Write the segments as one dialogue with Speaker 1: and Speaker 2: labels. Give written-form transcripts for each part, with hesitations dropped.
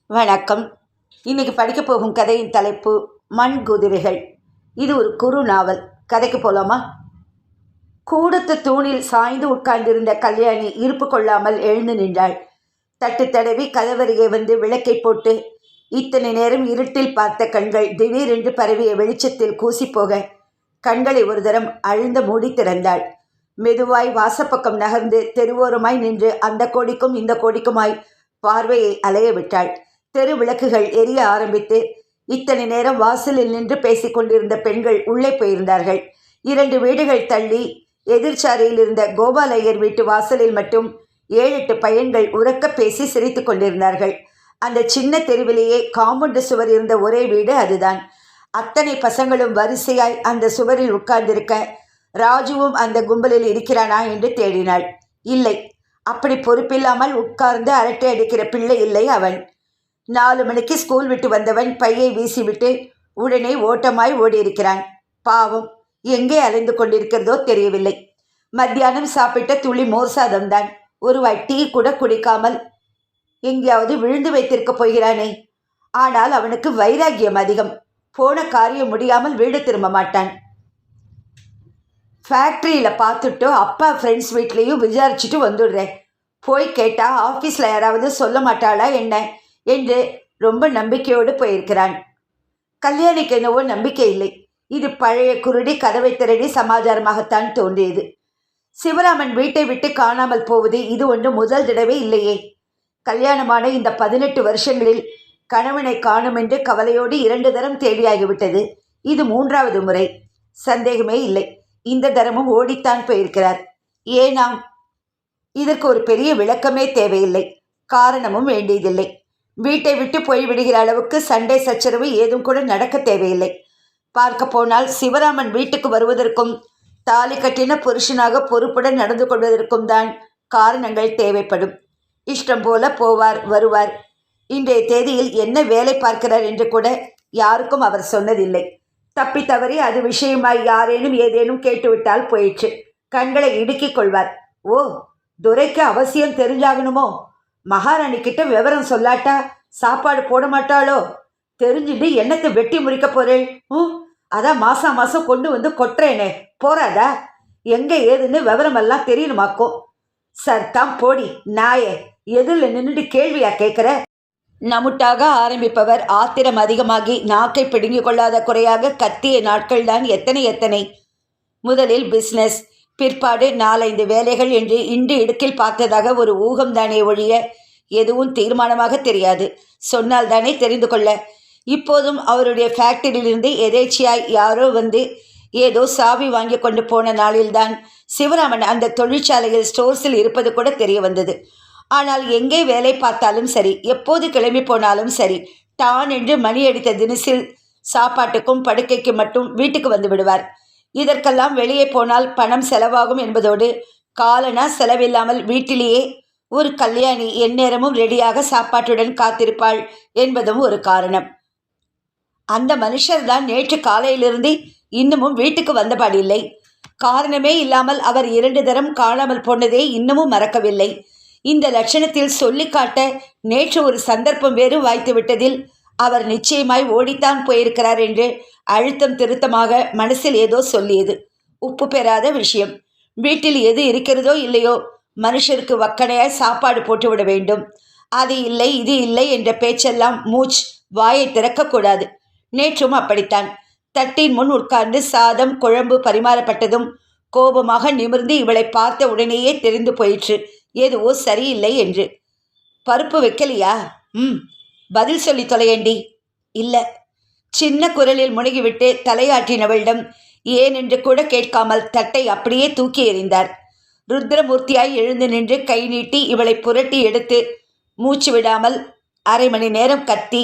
Speaker 1: வணக்கம். இன்னைக்கு படிக்க போகும் கதையின் தலைப்பு மண் குதிரைகள். இது ஒரு குறு நாவல். கதைக்கு போலாமா? கூடத்து தூணில் சாய்ந்து உட்கார்ந்திருந்த கல்யாணி இருப்பு கொள்ளாமல் எழுந்து நின்றாள். தட்டு தடவி கதவருகே வந்து விளக்கை போட்டு இத்தனை நேரம் இருட்டில் பார்த்த கண்கள் திடீரென்று பரவிய வெளிச்சத்தில் கூசிப்போக கண்களை ஒரு தரம் அழுந்த மூடி திறந்தாள். மெதுவாய் வாசப்பக்கம் நகர்ந்து தெருவோரமாய் நின்று அந்த கோடிக்கும் இந்த கோடிக்குமாய் பார்வையை அலைய விட்டாள். தெரு விளக்குகள் எரிய ஆரம்பித்து இத்தனை நேரம் வாசலில் நின்று பேசிக்கொண்டிருந்த பெண்கள் உள்ளே போயிருந்தார்கள். 2 வீடுகள் தள்ளி எதிர்ச்சாலையில் இருந்த கோபாலையர் வீட்டு வாசலில் மட்டும் 7-8 பையன்கள் உறக்க பேசி சிரித்து கொண்டிருந்தார்கள். அந்த சின்ன தெருவிலேயே காம்பவுண்டு சுவர் இருந்த ஒரே வீடு அதுதான். அத்தனை பசங்களும் வரிசையாய் அந்த சுவரில் உட்கார்ந்திருக்க ராஜுவும் அந்த கும்பலில் இருக்கிறானா என்று தேடினாள். இல்லை, அப்படி பொறுப்பில்லாமல் உட்கார்ந்து அரட்டை அடிக்கிற பிள்ளை இல்லை அவன். 4 மணிக்கு ஸ்கூல் விட்டு வந்தவன் பையை வீசிவிட்டு உடனே ஓட்டமாய் ஓடியிருக்கிறான். பாவம், எங்கே அலைந்து கொண்டிருக்கிறதோ தெரியவில்லை. மத்தியானம் சாப்பிட்ட துளி மோர் சாதம்தான். ஒரு டீ கூட குடிக்காமல் எங்கேயாவது விழுந்து வைத்திருக்கப் போகிறானே. ஆனால் அவனுக்கு வைராகியம் அதிகம். போன காரியம் முடியாமல் வீடு திரும்ப மாட்டான். ஃபேக்ட்ரியில் பார்த்துட்டு அப்பா ஃப்ரெண்ட்ஸ் வீட்லேயும் விசாரிச்சுட்டு வந்துடுறேன். போய் கேட்டால் ஆஃபீஸில் யாராவது சொல்ல மாட்டாளா என்ன என்று ரொம்ப நம்பிக்கையோடு போயிருக்கிறான். கல்யாணிக்கு என்னவோ நம்பிக்கை இல்லை. இது பழைய குருடி கதவை திரடி சமாச்சாரமாகத்தான் தோன்றியது. சிவராமன் வீட்டை விட்டு காணாமல் போவது இது ஒன்று முதல் தடவை இல்லையே. கல்யாணமான இந்த 18 வருஷங்களில் கணவனை காணும் என்று கவலையோடு 2 தரம் தேடியாகிவிட்டது. இது 3வது முறை. சந்தேகமே இல்லை, இந்த தரமும் ஓடித்தான் போயிருக்கிறார். ஏனாம்? இதற்கு ஒரு பெரிய விளக்கமே தேவையில்லை, காரணமும் வேண்டியதில்லை. வீட்டை விட்டு போய்விடுகிற அளவுக்கு சண்டை சச்சரவு ஏதும் கூட நடக்க தேவையில்லை. பார்க்க போனால் சிவராமன் வீட்டுக்கு வருவதற்கும் தாலி கட்டின புருஷனாக பொறுப்புடன் நடந்து கொள்வதற்கும் தான் காரணங்கள் தேவைப்படும். இஷ்டம் போல போவார் வருவார். இன்றைய தேதியில் என்ன வேலை பார்க்கிறார் என்று கூட யாருக்கும் அவர் சொன்னதில்லை. தப்பி தவறி அது விஷயமாய் யாரேனும் ஏதேனும் கேட்டுவிட்டால் போயிற்று. கண்களை இடுக்கிக் கொள்வார். ஓ, துரைக்கு அவசியம் தெரிஞ்சாகணுமோ? மகாராணி கிட்ட விவரம் சொல்லாட்டா சாப்பாடு போட மாட்டாளோ? தெரிஞ்சுட்டு என்னத்தை வெட்டி முறிக்க போறேள்? அதான் மாசம் கொண்டு வந்து கொட்டுறேனே, போறாதா? எங்க ஏதுன்னு விவரமெல்லாம் தெரியணுமாக்கும். சர்தான் போடி நாயே, எதிரில் நின்றுட்டு கேள்வியா கேட்குற? நமுட்டாக ஆரம்பிப்பவர் ஆத்திரம் அதிகமாகி நாக்கை பிடுங்கிக் கொள்ளாத குறையாக கத்திய நாட்கள் தான் எத்தனை. முதலில் பிஸ்னஸ், பிற்பாடு 4-5 வேலைகள் என்று இன்று இடுக்கில் பார்த்ததாக ஒரு ஊகம்தானே ஒழிய எதுவும் தீர்மானமாக தெரியாது. சொன்னால் தானே தெரிந்து கொள்ள. இப்போதும் அவருடைய ஃபேக்டரியிலிருந்து எதேச்சியாய் யாரோ வந்து ஏதோ சாவி வாங்கி கொண்டு போன நாளில்தான் சிவராமன் அந்த தொழிற்சாலையில் ஸ்டோர்ஸில் இருப்பது கூட தெரிய வந்தது. ஆனால் எங்கே வேலை பார்த்தாலும் சரி, எப்போது கிளம்பி போனாலும் சரி, டான் என்று மணி அடித்த தினசில் சாப்பாட்டுக்கும் படுக்கைக்கு மட்டும் வீட்டுக்கு வந்து விடுவார். இதற்கெல்லாம் வெளியே போனால் பணம் செலவாகும் என்பதோடு காலனா செலவில்லாமல் வீட்டிலேயே ஒரு கல்யாணி எந்நேரமும் ரெடியாக சாப்பாட்டுடன் காத்திருப்பாள் என்பதும் ஒரு காரணம். அந்த மனுஷர் தான் நேற்று காலையிலிருந்து இன்னமும் வீட்டுக்கு வந்தபாடில்லை. காரணமே இல்லாமல் அவர் 2 தரம் காணாமல் போனதே இன்னமும் மறக்கவில்லை. இந்த லட்சணத்தில் சொல்லி காட்ட நேற்று ஒரு சந்தர்ப்பம் வேறு வாய்த்து விட்டதில் அவர் நிச்சயமாய் ஓடித்தான் போயிருக்கிறார் என்று அழுத்தம் திருத்தமாக மனசில் ஏதோ சொல்லியது. உப்பு பெறாத விஷயம். வீட்டில் எது இருக்கிறதோ இல்லையோ மனுஷருக்கு வக்கனையாய் சாப்பாடு போட்டுவிட வேண்டும். அது இல்லை இது இல்லை என்ற பேச்செல்லாம் வாயை திறக்கக்கூடாது. நேற்றும் அப்படித்தான். தட்டின் முன் உட்கார்ந்து சாதம் குழம்பு பரிமாறப்பட்டதும் கோபமாக நிமிர்ந்து இவளை பார்த்த உடனேயே தெரிந்து போயிற்று எதுவோ சரியில்லை என்று. பருப்பு வைக்கலையா? பதில் சொல்லி தொலையண்டி. இல்லை. சின்ன குரலில் முழுகிவிட்டு தலையாட்டினவளிடம் ஏன் என்று கூட கேட்காமல் தட்டை அப்படியே தூக்கி எறிந்தார். ருத்ரமூர்த்தியாய் எழுந்து நின்று கை நீட்டி இவளை புரட்டி எடுத்து மூச்சு விடாமல் 1/2 மணி நேரம் கத்தி,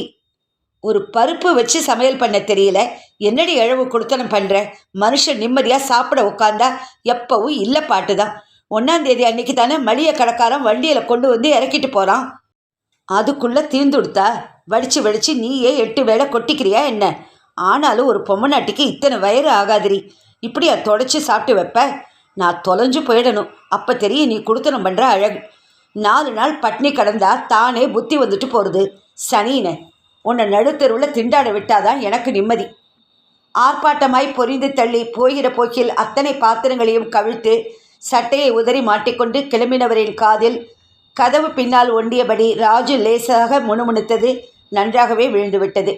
Speaker 1: ஒரு பருப்பு வச்சு சமையல் பண்ண தெரியல, என்னடி இழவு கொடுத்தனம் பண்ணுற? மனுஷன் நிம்மதியாக சாப்பிட உட்காந்தா எப்பவும் இல்லை பாட்டு தான். 1ஆம் தேதி அன்னைக்கு தானே மளிகை கடைக்காரன் வண்டியில் கொண்டு வந்து இறக்கிட்டு போகிறான். அதுக்குள்ளே தீர்ந்துடுத்தா? வடித்து நீயே 8 வேளை கொட்டிக்கிறியா என்ன? ஆனாலும் ஒரு பொம்மநாட்டிக்கு இத்தனை வயிறு ஆகாதிரி. இப்படியா தொடச்சி சாப்பிட்டு வைப்ப? நான் தொலைஞ்சு போயிடணும், அப்போ தெரியும் நீ கொடுத்தனம் பண்ணுற அழகு. 4 நாள் பட்னி கடந்தா தானே புத்தி வந்துட்டு போகிறது. சனின உன்னை நடுத்தருவில் திண்டாட விட்டாதான் எனக்கு நிம்மதி. ஆர்ப்பாட்டமாய் பொரிந்து தள்ளி போகிற போக்கில் அத்தனை பாத்திரங்களையும் கவிழ்த்து சட்டையை உதறி மாட்டிக்கொண்டு கிளம்பினவரின் காதில் கதவு பின்னால் ஒண்டியபடி ராஜு லேசாக முணுமுணுத்தது நன்றாகவே விழுந்துவிட்டது.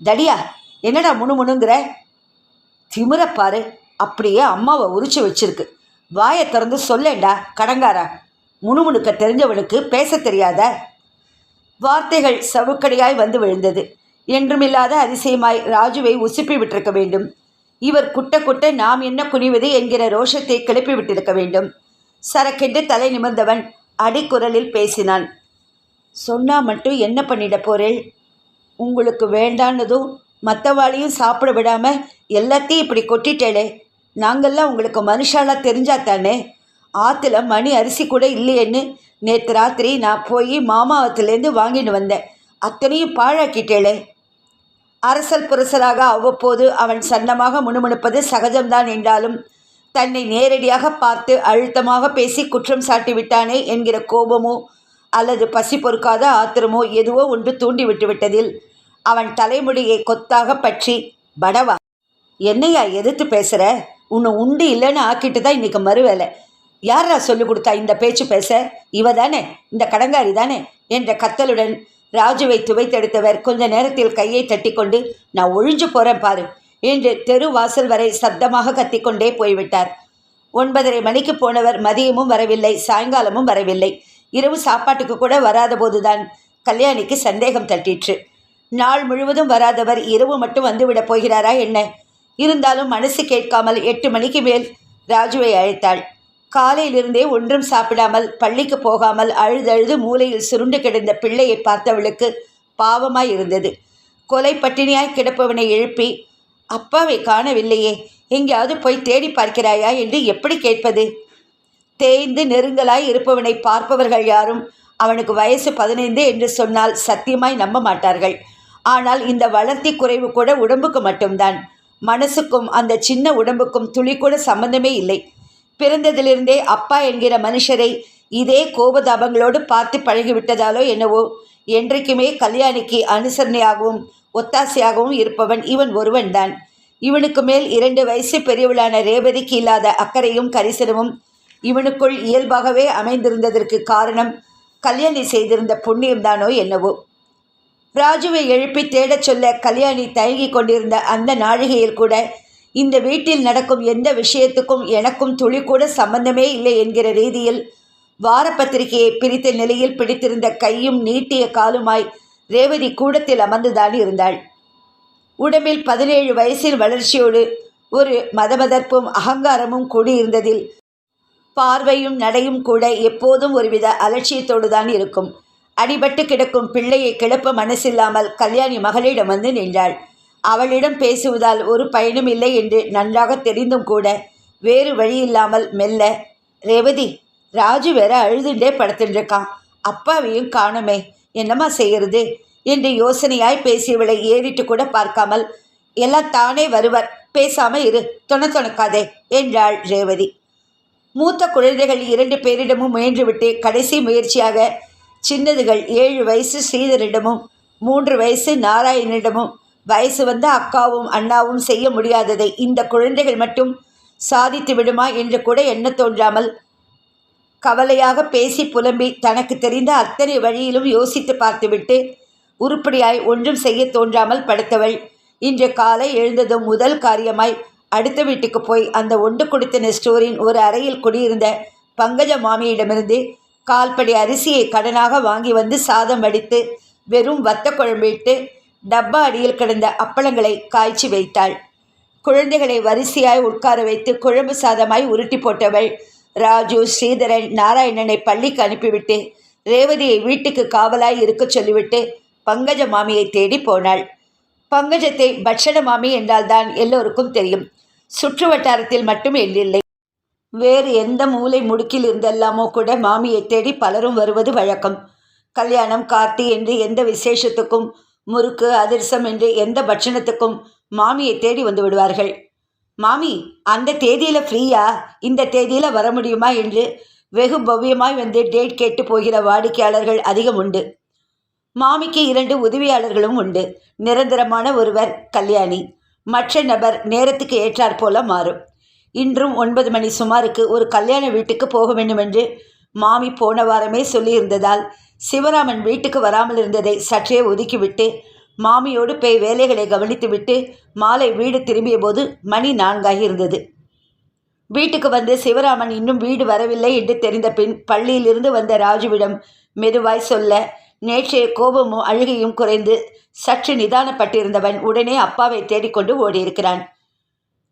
Speaker 1: தடியா, என்னடா முணுமுணுங்கிற? திமிரப்பாரு, அப்படியே அம்மாவை உரிச்சு வச்சிருக்கு. வாயை திறந்து சொல்லேண்டா கடங்காரா. முணுமுணுக்க தெரிஞ்சவனுக்கு பேச தெரியாத? வார்த்தைகள் சவுக்கடியாய் வந்து விழுந்தது. என்றுமில்லாத அதிசயமாய் ராஜுவை உசுப்பி விட்டிருக்க வேண்டும். இவர் குட்ட குட்ட நாம் என்ன குனிவது என்கிற ரோஷத்தை கிளப்பி விட்டிருக்க வேண்டும். சரக்கென்று தலை நிமிர்ந்தவன் அடிக்குரலில் பேசினான். சொன்னா மட்டும் என்ன பண்ணிட போறேள்? உங்களுக்கு வேண்டான்னதும் மற்றவாளையும் சாப்பிட விடாமல் எல்லாத்தையும் இப்படி கொட்டிட்டேளே. நாங்கள்லாம் உங்களுக்கு மனுஷாலாக தெரிஞ்சாத்தானே. ஆற்றுல மணி அரிசி கூட இல்லையேன்னு நேற்று ராத்திரி நான் போய் மாமாவத்துலேருந்து வாங்கிட்டு வந்தேன். அத்தனையும் பாழாக்கிட்டேளே. அரசல் புரசலாக அவ்வப்போது அவன் சன்னமாக முணுமுணுப்பது சகஜம்தான் என்றாலும் தன்னை நேரடியாக பார்த்து அழுத்தமாக பேசி குற்றம் சாட்டி விட்டானே என்கிற கோபமோ அல்லது பசி பொறுக்காத ஆத்திரமோ எதுவோ ஒன்று தூண்டி விட்டுவிட்டதில் அவன் தலைமுடியை கொத்தாக பற்றி, படவா, என்னையா எதிர்த்து பேசுகிற? உன்னை உண்டு இல்லைன்னு ஆக்கிட்டு தான் இன்றைக்கி மறுவேலை. யாரா சொல்லிக் கொடுத்தா இந்த பேச்சு பேச? இவ தானே, இந்த கடங்காரி தானே என்ற கத்தலுடன் ராஜுவை துவைத்தெடுத்தவர் கொஞ்ச நேரத்தில் கையை தட்டிக்கொண்டு, நான் ஒழிஞ்சு போகிறேன் பாரு என்று தெரு வாசல் வரை சப்தமாக கத்திக்கொண்டே போய்விட்டார். 9:30 மணிக்கு போனவர் மதியமும் வரவில்லை, சாயங்காலமும் வரவில்லை. இரவு சாப்பாட்டுக்கு கூட வராத போதுதான் கல்யாணிக்கு சந்தேகம் தட்டிற்று. நாள் முழுவதும் வராதவர் இரவு மட்டும் வந்துவிடப் போகிறாரா என்ன? இருந்தாலும் மனசு கேட்காமல் 8 மணிக்கு மேல் ராஜுவை அழைத்தாள். காலையிலிருந்தே ஒன்றும் சாப்பிடாமல் பள்ளிக்கு போகாமல் அழுதழுது மூலையில் சுருண்டு கிடந்த பிள்ளையை பார்த்தவளுக்கு பாவமாய் இருந்தது. கொலை பட்டினியாய் கிடப்பவனை எழுப்பி, அப்பாவை காணவில்லையே, எங்கேயாவது போய் தேடி பார்க்கிறாயா என்று எப்படி கேட்பது? தேய்ந்து நெருங்கலாய் இருப்பவனை பார்ப்பவர்கள் யாரும் அவனுக்கு வயசு 15 என்று சொன்னால் சத்தியமாய் நம்ப மாட்டார்கள். ஆனால் இந்த வளர்த்தி குறைவு கூட உடம்புக்கு மட்டும்தான். மனசுக்கும் அந்த சின்ன உடம்புக்கும் துளி கூட சம்பந்தமே இல்லை. பிறந்ததிலிருந்தே அப்பா என்கிற மனுஷரை இதே கோபதாபங்களோடு பார்த்து பழகிவிட்டதாலோ என்னவோ என்றைக்குமே கல்யாணிக்கு அனுசரணையாகவும் ஒத்தாசையாகவும் இருப்பவன் இவன் ஒருவன்தான். இவனுக்கு மேல் 2 வயசு பெரியவளான ரேவதிக்கு இல்லாத அக்கறையும் கரிசனமும் இவனுக்குள் இயல்பாகவே அமைந்திருந்ததற்கு காரணம் கல்யாணி செய்திருந்த புண்ணியம்தானோ என்னவோ. ராஜுவை எழுப்பி தேடச் சொல்ல கல்யாணி தயங்கி கொண்டிருந்த அந்த நாழிகையில் கூட இந்த வீட்டில் நடக்கும் எந்த விஷயத்துக்கும் எனக்கும் துளி கூட சம்பந்தமே இல்லை என்கிற ரீதியில் வாரப்பத்திரிகையை பிரித்த நிலையில் பிடித்திருந்த கையும் நீட்டிய காலுமாய் ரேவதி கூடத்தில் அமர்ந்துதான் இருந்தாள். உடம்பில் 17 வயசில் வளர்ச்சியோடு ஒரு மதமதர்ப்பும் அகங்காரமும் கூடியிருந்ததில் பார்வையும் நடையும் கூட எப்போதும் ஒருவித அலட்சியத்தோடு தான் இருக்கும். அடிபட்டு கிடக்கும் பிள்ளையை கிளப்ப மனசில்லாமல் கல்யாணி மகளிடம் வந்து நின்றாள். அவளிடம் பேசுவதால் ஒரு பயனும் இல்லை என்று நன்றாக தெரிந்தும் கூட வேறு வழியில்லாமல் மெல்ல, ரேவதி, ராஜு வேற அழுதுண்டே படுத்துட்டுருக்கான், அப்பாவையும் காணுமே, என்னம்மா செய்கிறது என்று யோசனையாய் பேசியவளை ஏறிட்டு கூட பார்க்காமல், எல்லாம் தானே வருவர், பேசாமல் இரு, தொணக்காதே என்றாள் ரேவதி. மூத்த குழந்தைகள் 2 பேரிடமும் முயன்றுவிட்டு கடைசி முயற்சியாக சின்னதுகள் 7 வயசு ஸ்ரீதரிடமும் 3 வயசு நாராயணனிடமும் வயசு வந்த அக்காவும் அண்ணாவும் செய்ய முடியாததை இந்த குழந்தைகள் மட்டும் சாதித்து விடுமா என்று கூட எண்ண தோன்றாமல் கவலையாக பேசி புலம்பி தனக்கு தெரிந்த அத்தனை வழியிலும் யோசித்து பார்த்துவிட்டு உருப்படியாய் ஒன்றும் செய்ய தோன்றாமல் படுத்தவள் இன்று காலை எழுந்ததும் முதல் காரியமாய் அடுத்த வீட்டுக்கு போய் அந்த ஒன்று கொடுத்தன ஸ்டோரின் ஒரு அறையில் குடியிருந்த பங்கஜ மாமியிடமிருந்து 1/4 படி அரிசியை கடனாக வாங்கி வந்து சாதம் வடித்து வெறும் வத்த குழம்பிட்டு டப்பா அடியில் கிடந்த அப்பளங்களை காய்ச்சி வைத்தாள். குழந்தைகளை வரிசையாய் உட்கார வைத்து குழம்பு சாதமாய் உருட்டி போட்டவள் ராஜு, ஸ்ரீதரன், நாராயணனை பள்ளிக்கு அனுப்பிவிட்டு ரேவதியை வீட்டுக்கு காவலாய் இருக்க சொல்லிவிட்டு பங்கஜ மாமியை தேடி போனாள். பங்கஜத்தை பட்சண மாமி என்றால்தான் எல்லோருக்கும் தெரியும். சுற்று வட்டாரத்தில் மட்டும் இல்லை, வேறு எந்த மூலை முடுக்கில் இருந்தெல்லாமோ கூட மாமியை தேடி பலரும் வருவது வழக்கம். கல்யாணம், கார்த்தி என்று எந்த விசேஷத்துக்கும், முறுக்கு, அதிரசம் என்று எந்த பட்சணத்துக்கும் மாமியை தேடி வந்து விடுவார்கள். மாமி, அந்த தேதியில் ஃப்ரீயா, இந்த தேதியில் வர முடியுமா என்று வெகு பவ்யமாய் வந்து டேட் கேட்டு போகிற வாடிக்கையாளர்கள் அதிகம் உண்டு. மாமிக்கு 2 உதவியாளர்களும் உண்டு. நிரந்தரமான ஒருவர் கல்யாணி, மற்ற நபர் நேரத்துக்கு ஏற்றாற் போல மாறும். இன்றும் 9 மணி சுமாருக்கு ஒரு கல்யாண வீட்டுக்கு போக வேண்டுமென்று மாமி போன வாரமே சொல்லியிருந்ததால் சிவராமன் வீட்டுக்கு வராமல் இருந்ததை சற்றே ஒதுக்கிவிட்டு மாமியோடு போய் வேலைகளை கவனித்துவிட்டு மாலை வீடு திரும்பிய போது மணி 4 இருந்தது. வீட்டுக்கு வந்து சிவராமன் இன்னும் வீடு வரவில்லை என்று தெரிந்த பின் பள்ளியிலிருந்து வந்த ராஜுவிடம் மெதுவாய் சொல்ல நேற்றைய கோபமும் அழுகையும் குறைந்து சற்று நிதானப்பட்டிருந்தவன் உடனே அப்பாவை தேடிக்கொண்டு ஓடியிருக்கிறான்.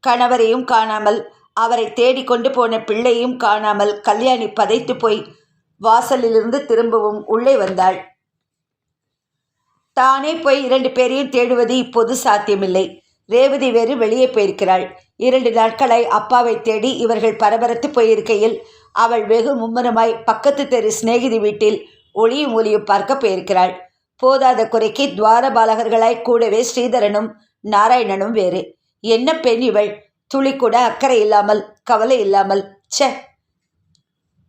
Speaker 1: கணவரையும் காணாமல், அவரை தேடிக்கொண்டு போன பிள்ளையும் காணாமல் கல்யாணி பதைத்து போய் வாசலிலிருந்து திரும்பவும் உள்ளே வந்தாள். தானே போய் 2 பேரையும் தேடுவது இப்போது சாத்தியமில்லை. ரேவதி வேறு வெளியே போயிருக்கிறாள். 2 நாட்களாய் அப்பாவை தேடி இவர்கள் பரபரத்து போயிருக்கையில் அவள் வெகு மும்முரமாய் பக்கத்து தெரு சிநேகிதி வீட்டில் ஒளியும் ஒலியும் பார்க்க போயிருக்கிறாள். போதாத குறைக்கு துவாரபாலகர்களாய் கூடவே ஸ்ரீதரனும் நாராயணனும் வேறு. என்ன பெண் இவள்! துளி கூட அக்கறை இல்லாமல், கவலை இல்லாமல். ச்சே!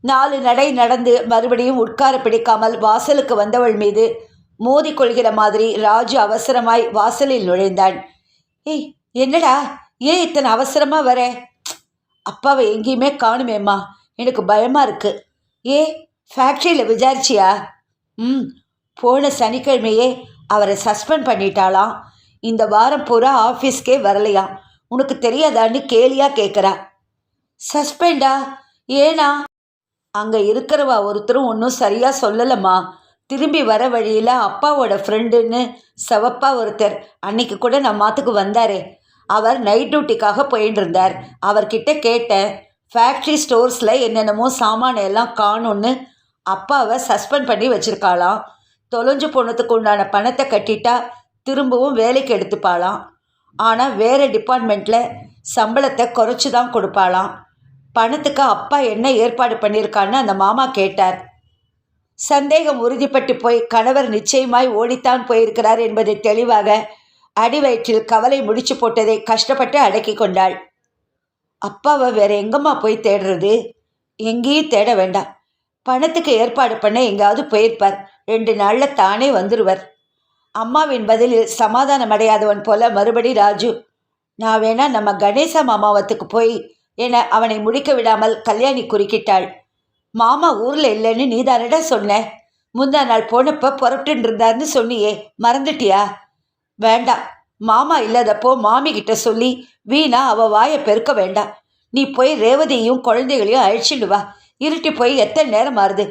Speaker 1: 4 நடை நடந்து மறுபடியும் உட்கார பிடிக்காமல் வாசலுக்கு வந்தவள் மீது மோதிக்கொள்கிற மாதிரி ராஜு அவசரமாய் வாசலில் நுழைந்தான். ஏய், என்னடா, ஏன் இத்தனை அவசரமாக வர? அப்பாவை எங்கேயுமே காணுமேம்மா, எனக்கு பயமாக இருக்கு. ஏ, ஃபேக்ட்ரியில் விசாரிச்சியா? போன சனிக்கிழமையே அவரை சஸ்பெண்ட் பண்ணிட்டாளாம். இந்த வாரம் பூரா ஆஃபீஸ்க்கே வரலையாம். உனக்கு தெரியாதான்னு கேலியாக கேட்குறா. சஸ்பெண்டா? ஏனா? அங்கே இருக்கிறவா ஒருத்தரும் ஒன்றும் சரியாக சொல்லலம்மா. திரும்பி வர வழியில் அப்பாவோட ஃப்ரெண்டுன்னு செவப்பா ஒருத்தர் அன்னைக்கு கூட நம்ம மாத்துக்கு வந்தாரே, அவர் நைட் டியூட்டிக்காக போயின்னு இருந்தார். அவர்கிட்ட கேட்டேன். ஃபேக்ட்ரி ஸ்டோர்ஸில் என்னென்னமோ சாமானை எல்லாம் காணும்னு அப்பாவை சஸ்பெண்ட் பண்ணி வச்சுருக்காளாம். தொலைஞ்சு போனதுக்கு உண்டான பணத்தை கட்டிட்டா திரும்பவும் வேலைக்கு எடுத்துப்பாளாம். ஆனால் வேறு டிபார்ட்மெண்ட்டில் சம்பளத்தை குறைச்சி தான் கொடுப்பாளாம். பணத்துக்கு அப்பா என்ன ஏற்பாடு பண்ணியிருக்கான்னு அந்த மாமா கேட்டார். சந்தேகம் உறுதிப்பட்டு போய் கணவர் நிச்சயமாய் ஓடித்தான் போயிருக்கிறார் என்பதை தெளிவாக அடிவயிற்றில் கவலை முடிச்சு போட்டதை கஷ்டப்பட்டு அடக்கி கொண்டாள். அப்பாவை வேற எங்கம்மா போய் தேடுறது? எங்கேயும் தேட வேண்டாம். பணத்துக்கு ஏற்பாடு பண்ண எங்காவது போயிருப்பார். 2 நாளில் தானே வந்துடுவர். அம்மாவின் பதிலில் சமாதானம் அடையாதவன் போல மறுபடி ராஜு, நான் வேணா நம்ம கணேசா மாமாவத்துக்கு போய் என அவனை முடிக்க விடாமல் கல்யாணி குறுக்கிட்டாள். மாமா ஊரில் இல்லைன்னு நீதானடா சொன்ன. முந்தா நாள் போனப்போ புறப்பட்டு இருந்தார்னு சொன்னியே, மறந்துட்டியா? வேண்டாம், மாமா இல்லாதப்போ மாமி கிட்ட சொல்லி வீணா அவள் வாயை பெருக்க வேண்டாம். நீ போய் ரேவதியையும் குழந்தைகளையும் அழைச்சிட்டு வா. இருட்டி போய் எத்தனை நேரம் ஆறுது?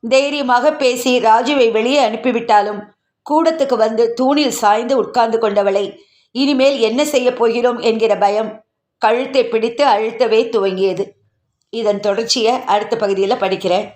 Speaker 1: தைரியமாக பேசி ராஜுவை வெளியே அனுப்பிவிட்டாலும் கூடத்துக்கு வந்து தூணில் சாய்ந்து உட்கார்ந்து கொண்டவளை இனிமேல் என்ன செய்ய போகிறோம் என்கிற பயம் கழுத்தை பிடித்து அழுத்தவே துவங்கியது. இதன் தொடர்ச்சியை அடுத்த பகுதியில் படிக்கிறேன்.